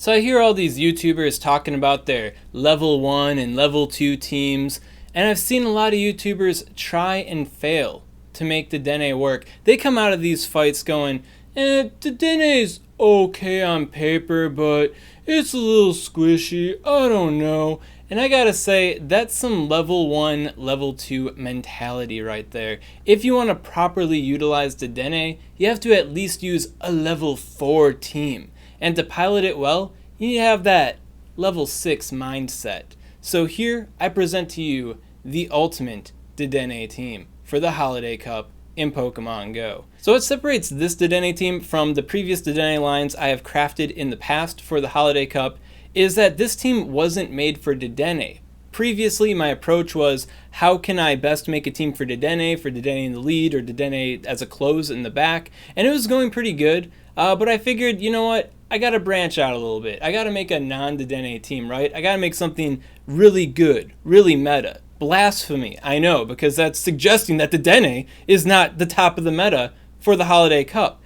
So I hear all these YouTubers talking about their level 1 and level 2 teams, and I've seen a lot of YouTubers try and fail to make Dedenne work. They come out of these fights going, Dedenne's okay on paper, but it's a little squishy, I don't know. And I gotta say, that's some level 1, level 2 mentality right there. If you want to properly utilize Dedenne, you have to at least use a level 4 team. And to pilot it well, you need to have that level 6 mindset. So here, I present to you the ultimate Dedenne team for the Holiday Cup in Pokemon Go. So what separates this Dedenne team from the previous Dedenne lines I have crafted in the past for the Holiday Cup is that this team wasn't made for Dedenne. Previously, my approach was, how can I best make a team for Dedenne in the lead, or Dedenne as a close in the back, and it was going pretty good, but I figured, you know what, I gotta branch out a little bit. I gotta make a non-Dedenne team, right? I gotta make something really good, really meta. Blasphemy, I know, because that's suggesting that Dedenne is not the top of the meta for the Holiday Cup.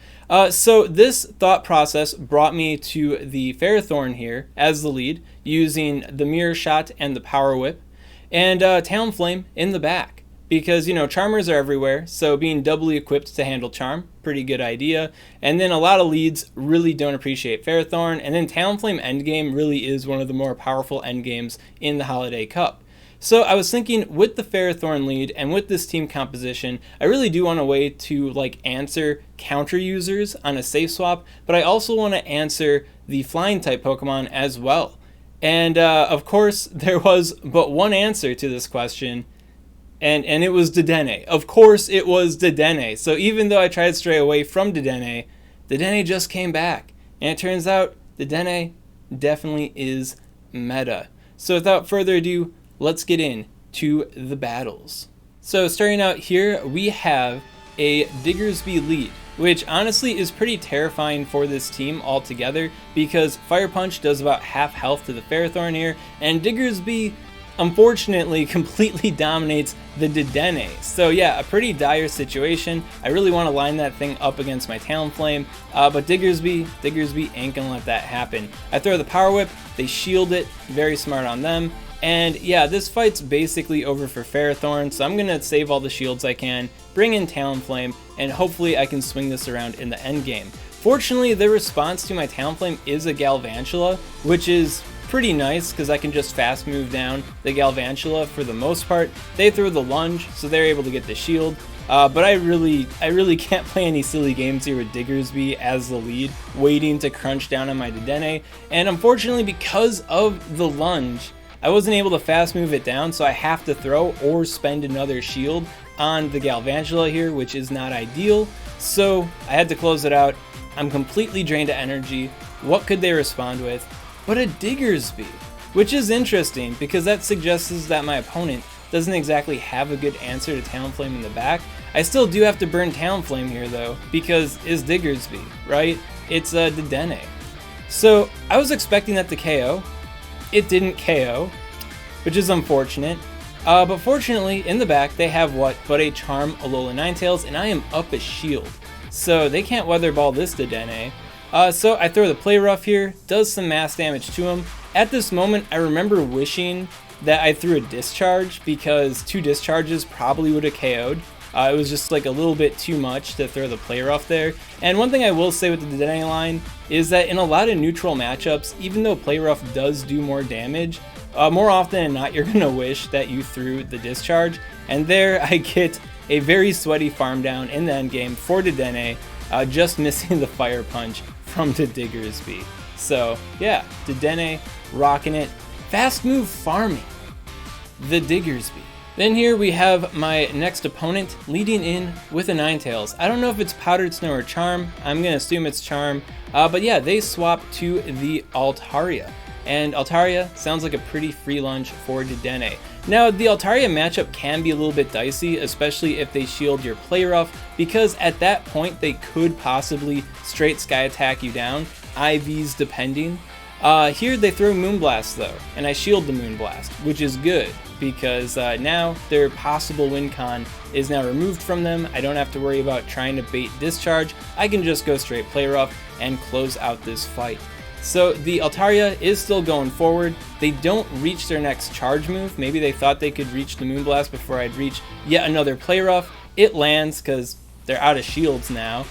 So this thought process brought me to the Ferrothorn here as the lead, using the Mirror Shot and the Power Whip, and Talonflame in the back. Because, you know, Charmers are everywhere, so being doubly equipped to handle Charm, pretty good idea. And then a lot of leads really don't appreciate Ferrothorn, and then Talonflame endgame really is one of the more powerful endgames in the Holiday Cup. So I was thinking, with the Ferrothorn lead and with this team composition, I really do want a way to answer counter users on a safe swap, but I also want to answer the flying type Pokemon as well. And of course, there was but one answer to this question, and it was Dedenne. Of course it was Dedenne. So even though I tried to stray away from Dedenne, Dedenne just came back. And it turns out Dedenne definitely is meta. So without further ado, let's get into the battles. So starting out here, we have a Diggersby Lead, which honestly is pretty terrifying for this team altogether, because Fire Punch does about half health to the Ferrothorn here, and Diggersby unfortunately completely dominates the Dedenne. So yeah, a pretty dire situation. I really want to line that thing up against my Talonflame, but Diggersby ain't gonna let that happen. I throw the Power Whip, they shield it, very smart on them. And yeah, this fight's basically over for Ferrothorn, so I'm gonna save all the shields I can, bring in Talonflame, and hopefully I can swing this around in the end game. Fortunately, the response to my Talonflame is a Galvantula, which is pretty nice because I can just fast move down the Galvantula for the most part. They throw the lunge, so they're able to get the shield. But I really can't play any silly games here with Diggersby as the lead, waiting to crunch down on my Dedenne. And unfortunately, because of the lunge, I wasn't able to fast move it down, so I have to throw or spend another shield on the Galvantula here, which is not ideal. So I had to close it out. I'm completely drained of energy. What could they respond with? But a Diggersby, which is interesting because that suggests that my opponent doesn't exactly have a good answer to Talonflame in the back. I still do have to burn Talonflame here though, because it's Diggersby, right? It's a Dedenne. So I was expecting that to KO. It didn't KO, which is unfortunate. But fortunately, in the back, they have what but a Charm Alolan Ninetales, and I am up a shield. So they can't Weather Ball this Dedenne. So I throw the Play Rough here, does some mass damage to him. At this moment, I remember wishing that I threw a Discharge, because 2 discharges probably would have KO'd. It was just like a little bit too much to throw the Play Rough there. And one thing I will say with the Dedenne line is that in a lot of neutral matchups, even though Play Rough does do more damage, more often than not, you're going to wish that you threw the Discharge. And there I get a very sweaty farm down in the end game for Dedenne, just missing the Fire Punch from the Diggersby. So yeah, Dedenne rocking it. Fast move farming the Diggersby. Then here we have my next opponent leading in with a Ninetales. I don't know if it's Powdered Snow or Charm. I'm going to assume it's Charm. But yeah, they swap to the Altaria. And Altaria sounds like a pretty free lunch for Dedenne. Now, the Altaria matchup can be a little bit dicey, especially if they shield your Play Rough, because at that point they could possibly straight Sky Attack you down, IVs depending. Here they throw Moonblast though, and I shield the Moonblast, which is good, because now their possible win con is now removed from them. I don't have to worry about trying to bait Discharge. I can just go straight Play Rough and close out this fight. So the Altaria is still going forward. They don't reach their next charge move. Maybe they thought they could reach the Moonblast before I'd reach yet another Play Rough. It lands because they're out of shields now.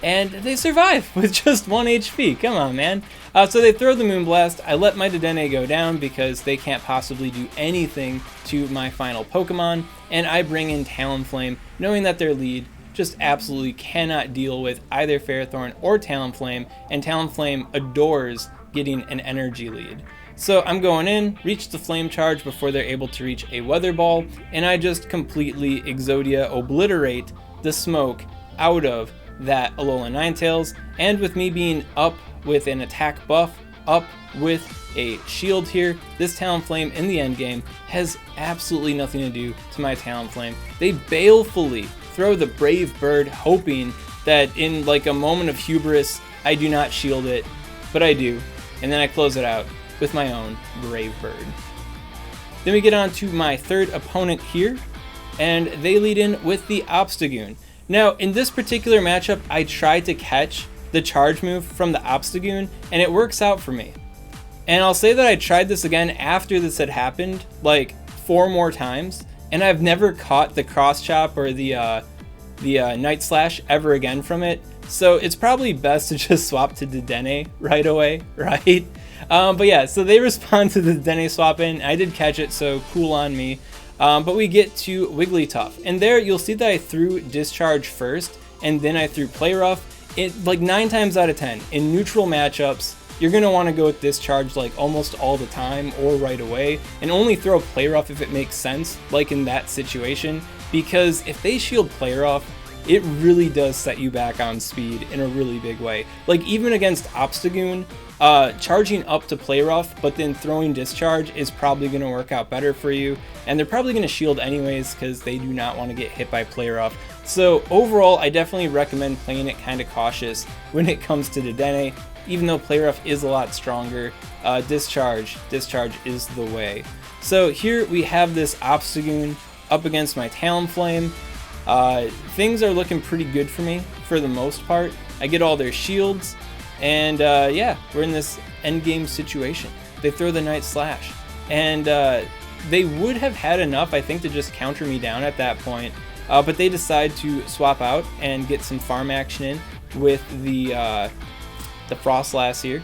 And they survive with just 1 HP. Come on, man. So they throw the Moonblast. I let my Dedenne go down because they can't possibly do anything to my final Pokemon. And I bring in Talonflame, knowing that their lead just absolutely cannot deal with either Ferrothorn or Talonflame. And Talonflame adores getting an energy lead. So I'm going in, reach the Flame Charge before they're able to reach a Weather Ball. And I just completely Exodia obliterate the smoke out of that Alolan Ninetales, and with me being up with an attack buff, up with a shield here, this Talonflame in the endgame has absolutely nothing to do to my Talonflame. They balefully throw the Brave Bird, hoping that in like a moment of hubris, I do not shield it, but I do, and then I close it out with my own Brave Bird. Then we get on to my third opponent here, and they lead in with the Obstagoon. Now, in this particular matchup, I tried to catch the charge move from the Obstagoon, and it works out for me. And I'll say that I tried this again after this had happened, like 4 more times, and I've never caught the Cross Chop or the Night Slash ever again from it. So it's probably best to just swap to Dedenne right away, right? But yeah, so they respond to the Dedenne swap in. I did catch it, so cool on me. But we get to Wigglytuff, and there you'll see that I threw Discharge first, and then I threw Play Rough. Like 9 times out of 10, in neutral matchups, you're going to want to go with Discharge like almost all the time or right away, and only throw Play Rough if it makes sense, like in that situation, because if they shield Play Rough, it really does set you back on speed in a really big way. Like even against Obstagoon, charging up to Play Rough, but then throwing Discharge is probably going to work out better for you, and they're probably going to shield anyways because they do not want to get hit by Play Rough. So overall, I definitely recommend playing it kind of cautious when it comes to Dedenne. Even though Play Rough is a lot stronger, Discharge is the way. So here we have this Obstagoon up against my Talonflame. Things are looking pretty good for me for the most part. I get all their shields. And yeah, we're in this endgame situation. They throw the Night Slash, and they would have had enough, I think, to just counter me down at that point. But they decide to swap out and get some farm action in with the Frostlass here.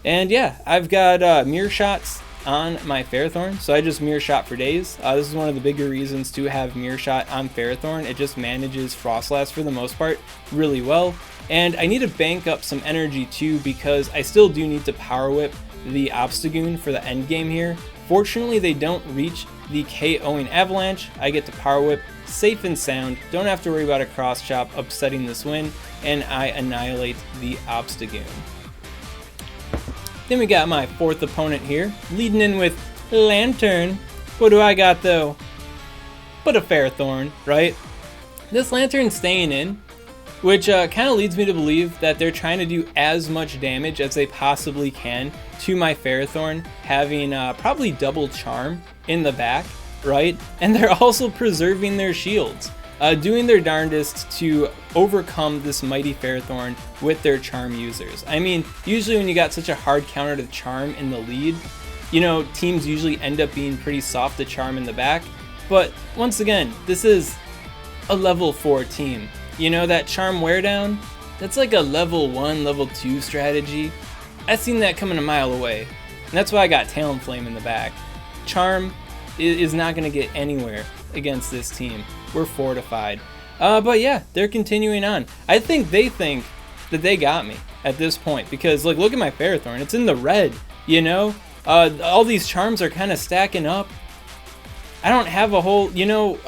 And yeah, I've got Mirror Shots on my Ferrothorn, so I just Mirror Shot for days. This is one of the bigger reasons to have Mirror Shot on Ferrothorn. It just manages Frostlass for the most part really well. And I need to bank up some energy too, because I still do need to Power Whip the Obstagoon for the end game here. Fortunately, they don't reach the KOing Avalanche. I get to Power Whip safe and sound, don't have to worry about a Cross Chop upsetting this win, and I annihilate the Obstagoon. Then we got my fourth opponent here, leading in with Lanturn. What do I got though? But a Ferrothorn, right? This Lanturn's staying in, which kind of leads me to believe that they're trying to do as much damage as they possibly can to my Ferrothorn, having probably double Charm in the back, right? And they're also preserving their shields, doing their darndest to overcome this mighty Ferrothorn with their Charm users. I mean, usually when you got such a hard counter to Charm in the lead, you know, teams usually end up being pretty soft to Charm in the back. But once again, this is a level 4 team. You know, that Charm wear down, that's like a level 1, level 2 strategy. I've seen that coming a mile away. And that's why I got Talonflame in the back. Charm is not going to get anywhere against this team. We're fortified. But yeah, they're continuing on. I think they think that they got me at this point, because like, look at my Ferrothorn. It's in the red, you know? All these Charms are kind of stacking up. I don't have a whole, you know,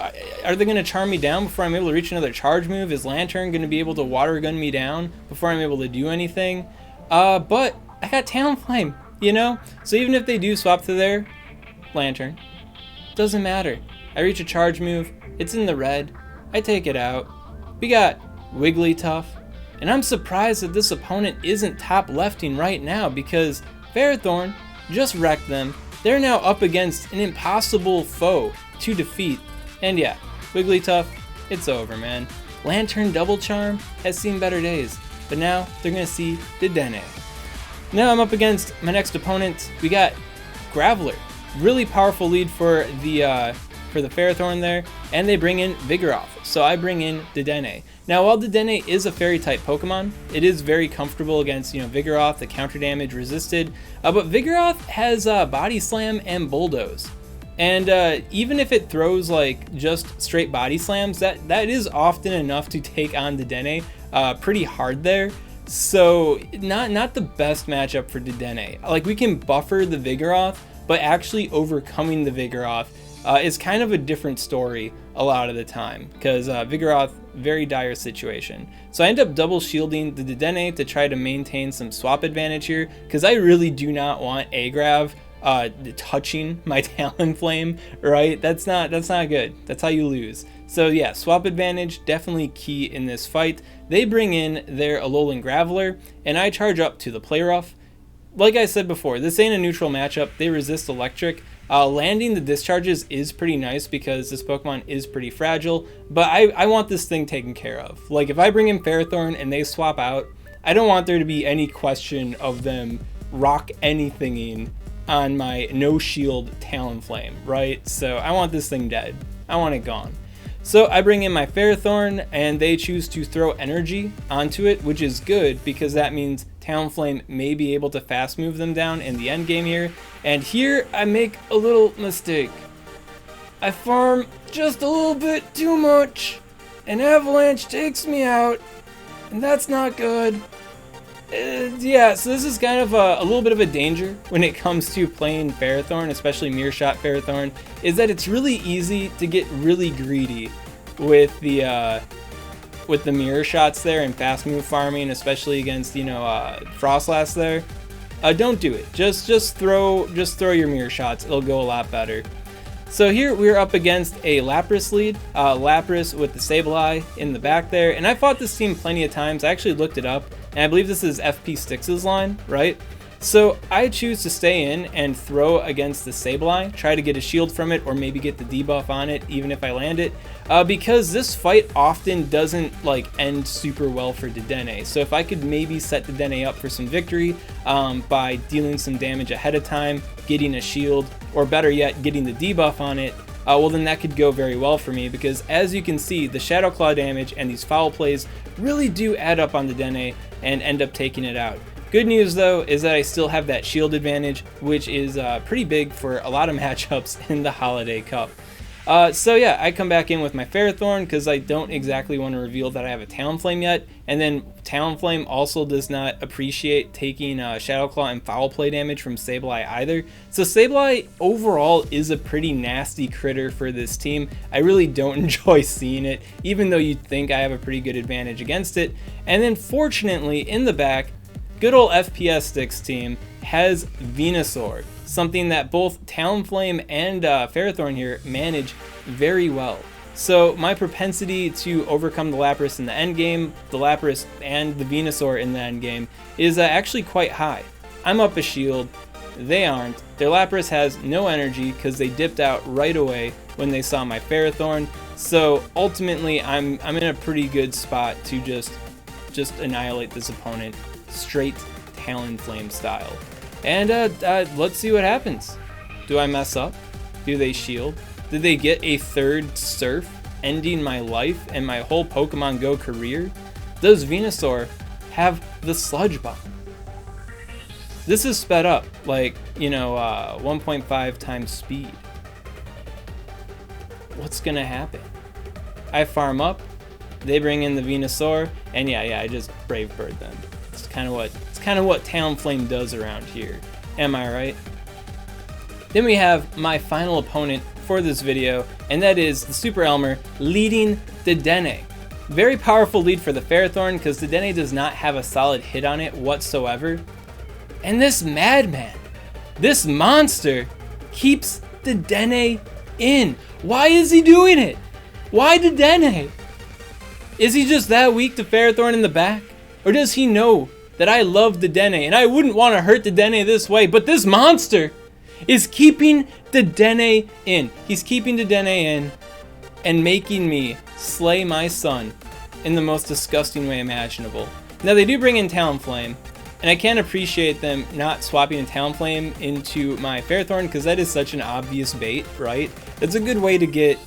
are they going to charm me down before I'm able to reach another charge move? Is Lanturn going to be able to water gun me down before I'm able to do anything? But I got Talonflame, you know? So even if they do swap to their Lanturn, doesn't matter. I reach a charge move, it's in the red, I take it out. We got Wigglytuff, and I'm surprised that this opponent isn't top lefting right now, because Ferrothorn just wrecked them. They're now up against an impossible foe to defeat. And yeah, Wigglytuff, it's over, man. Lanturn double charm has seen better days, but now they're gonna see Dedenne. Now I'm up against my next opponent. We got Graveler. Really powerful lead for the Ferrothorn there, and they bring in Vigoroth. So I bring in Dedenne. Now while Dedenne is a fairy type Pokemon, it is very comfortable against, you know, Vigoroth, the counter damage resisted, but Vigoroth has Body Slam and Bulldoze. And even if it throws like just straight body slams, that is often enough to take on Dedenne pretty hard there. So not the best matchup for Dedenne. Like, we can buffer the Vigoroth, but actually overcoming the Vigoroth is kind of a different story a lot of the time, because Vigoroth, very dire situation. So I end up double shielding the Dedenne to try to maintain some swap advantage here, because I really do not want Agrav touching my Talonflame, right? That's not good. That's how you lose. So yeah, swap advantage definitely key in this fight. They bring in their Alolan Graveler, and I charge up to the Play Rough. Like I said before, this ain't a neutral matchup. They resist electric. Landing the discharges is pretty nice because this Pokemon is pretty fragile, but I want this thing taken care of. Like, if I bring in Ferrothorn and they swap out, I don't want there to be any question of them rock anythinging on my no shield Talonflame, right? So I want this thing dead. I want it gone. So I bring in my Ferrothorn, and they choose to throw energy onto it, which is good because that means Talonflame may be able to fast move them down in the end game here. And here I make a little mistake. I farm just a little bit too much, and Avalanche takes me out, and that's not good. Yeah, so this is kind of a little bit of a danger when it comes to playing Ferrothorn, especially Mirror Shot Ferrothorn, is that it's really easy to get really greedy with the Mirror Shots there and fast move farming, especially against, you know, Frostlass there. Don't do it. Just throw your Mirror Shots. It'll go a lot better. So here we're up against a Lapras lead, Lapras with the Sableye in the back there, and I fought this team plenty of times. I actually looked it up, and I believe this is FP Styx's line, right? So I choose to stay in and throw against the Sableye, try to get a shield from it, or maybe get the debuff on it, even if I land it, because this fight often doesn't like end super well for Dedenne. So if I could maybe set Dedenne up for some victory by dealing some damage ahead of time, getting a shield, or better yet, getting the debuff on it, well then that could go very well for me, because as you can see, the Shadow Claw damage and these foul plays really do add up on Dedenne and end up taking it out. Good news though is that I still have that shield advantage, which is pretty big for a lot of matchups in the Holiday Cup. So yeah, I come back in with my Ferrothorn because I don't exactly want to reveal that I have a Talonflame yet, and then Talonflame also does not appreciate taking Shadow Claw and Foul Play damage from Sableye either. So Sableye overall is a pretty nasty critter for this team. I really don't enjoy seeing it, even though you'd think I have a pretty good advantage against it. And then fortunately in the back, good old FPS Sticks team has Venusaur, something that both Talonflame and Ferrothorn here manage very well. So my propensity to overcome the Lapras in the endgame, the Lapras and the Venusaur in the endgame, is actually quite high. I'm up a shield, they aren't. Their Lapras has no energy because they dipped out right away when they saw my Ferrothorn. So ultimately I'm in a pretty good spot to just annihilate this opponent straight Talonflame style. And let's see what happens. Do I mess up? Do they shield? Did they get a third Surf, ending my life and my whole Pokemon Go career? Does Venusaur have the Sludge Bomb? This is sped up, like, you know, 1.5 times speed. What's gonna happen? I farm up, they bring in the Venusaur, and yeah, I just Brave Bird them. It's kind of what Talonflame does around here. Am I right? Then we have my final opponent for this video, and that is the Super Elmer leading Dedenne. Very powerful lead for the Ferrothorn because Dedenne does not have a solid hit on it whatsoever. And this madman, this monster, keeps Dedenne in. Why is he doing it? Why Dedenne? Is he just that weak to Ferrothorn in the back? Or does he know that I love Dedenne and I wouldn't want to hurt Dedenne this way, but this monster is keeping Dedenne in. He's keeping Dedenne in and making me slay my son in the most disgusting way imaginable. Now they do bring in Talonflame, And I can't appreciate them not swapping a Talonflame into my Ferrothorn, because that is such an obvious bait, right? That's a good way to get...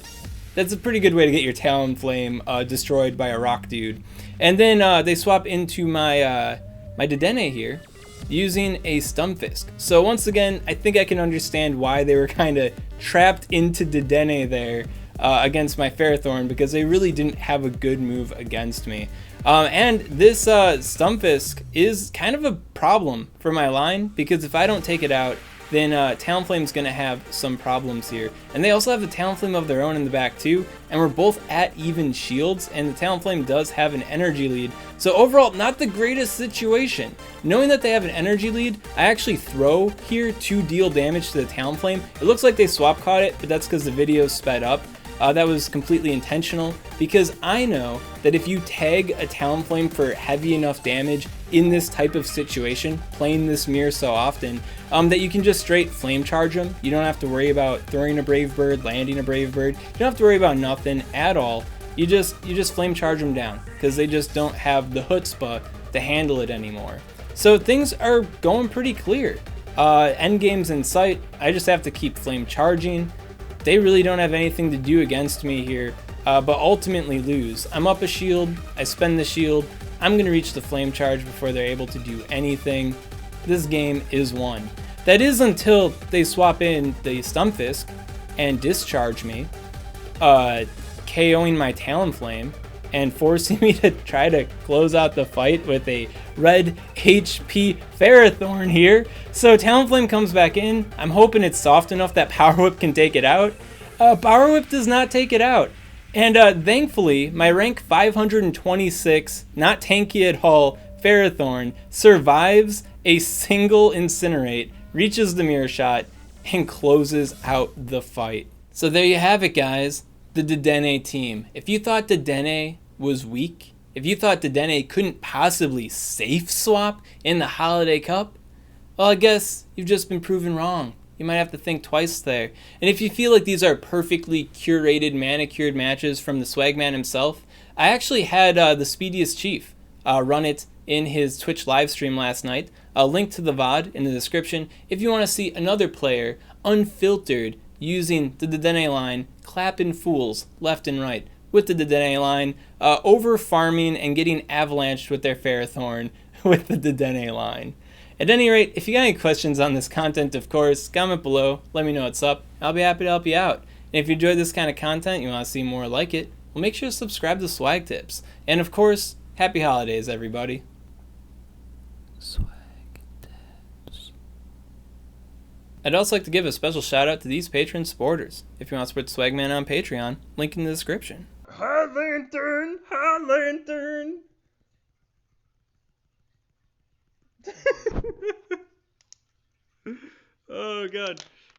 That's a pretty good way to get your Talonflame destroyed by a rock dude. And then they swap into my my Dedenne here, using a Stunfisk. So once again, I think I can understand why they were kind of trapped into Dedenne there against my Ferrothorn, because they really didn't have a good move against me. And this Stunfisk is kind of a problem for my line, because if I don't take it out, then Talonflame's going to have some problems here. And they also have a Talonflame of their own in the back too, and we're both at even shields, and the Talonflame does have an energy lead. So overall, not the greatest situation. Knowing that they have an energy lead, I actually throw here to deal damage to the Talonflame. It looks like they swap caught it, but that's because the video sped up. That was completely intentional, because I know that if you tag a Talonflame for heavy enough damage in this type of situation, playing this mirror so often, that you can just straight flame charge them. You don't have to worry about throwing a Brave Bird, landing a Brave Bird. You don't have to worry about nothing at all. You just flame charge them down, because they just don't have the chutzpah to handle it anymore. So things are going pretty clear. Endgame's in sight. I just have to keep flame charging. They really don't have anything to do against me here, but ultimately lose. I'm up a shield, I spend the shield, I'm going to reach the flame charge before they're able to do anything. This game is won. That is until they swap in the Stunfisk and discharge me, KOing my Talonflame and forcing me to try to close out the fight with a red HP Ferrothorn here. So Talonflame comes back in. I'm hoping it's soft enough that Power Whip can take it out. Power Whip does not take it out. And thankfully, my rank 526, not tanky at all, Ferrothorn survives a single Incinerate, reaches the Mirror Shot, and closes out the fight. So there you have it, guys. The Dedenne team. If you thought Dedenne was weak, if you thought Dedenne couldn't possibly safe swap in the Holiday Cup, well, I guess you've just been proven wrong. You might have to think twice there. And if you feel like these are perfectly curated, manicured matches from the Swagman himself, I actually had the Speediest Chief run it in his Twitch live stream last night. I'll link to the VOD in the description if you want to see another player unfiltered using the Dedenne line, clapping fools left and right with the Dedenne line, over farming and getting avalanched with their Ferrothorn with the Dedenne line. At any rate, if you got any questions on this content, of course, comment below, let me know what's up. I'll be happy to help you out. And if you enjoyed this kind of content, you want to see more like it, well, make sure to subscribe to SwagTips. And of course, happy holidays, everybody. SwagTips. I'd also like to give a special shout out to these Patreon supporters. If you want to support Swagman on Patreon, link in the description. Hi Lanturn! Hi Lanturn! Oh god.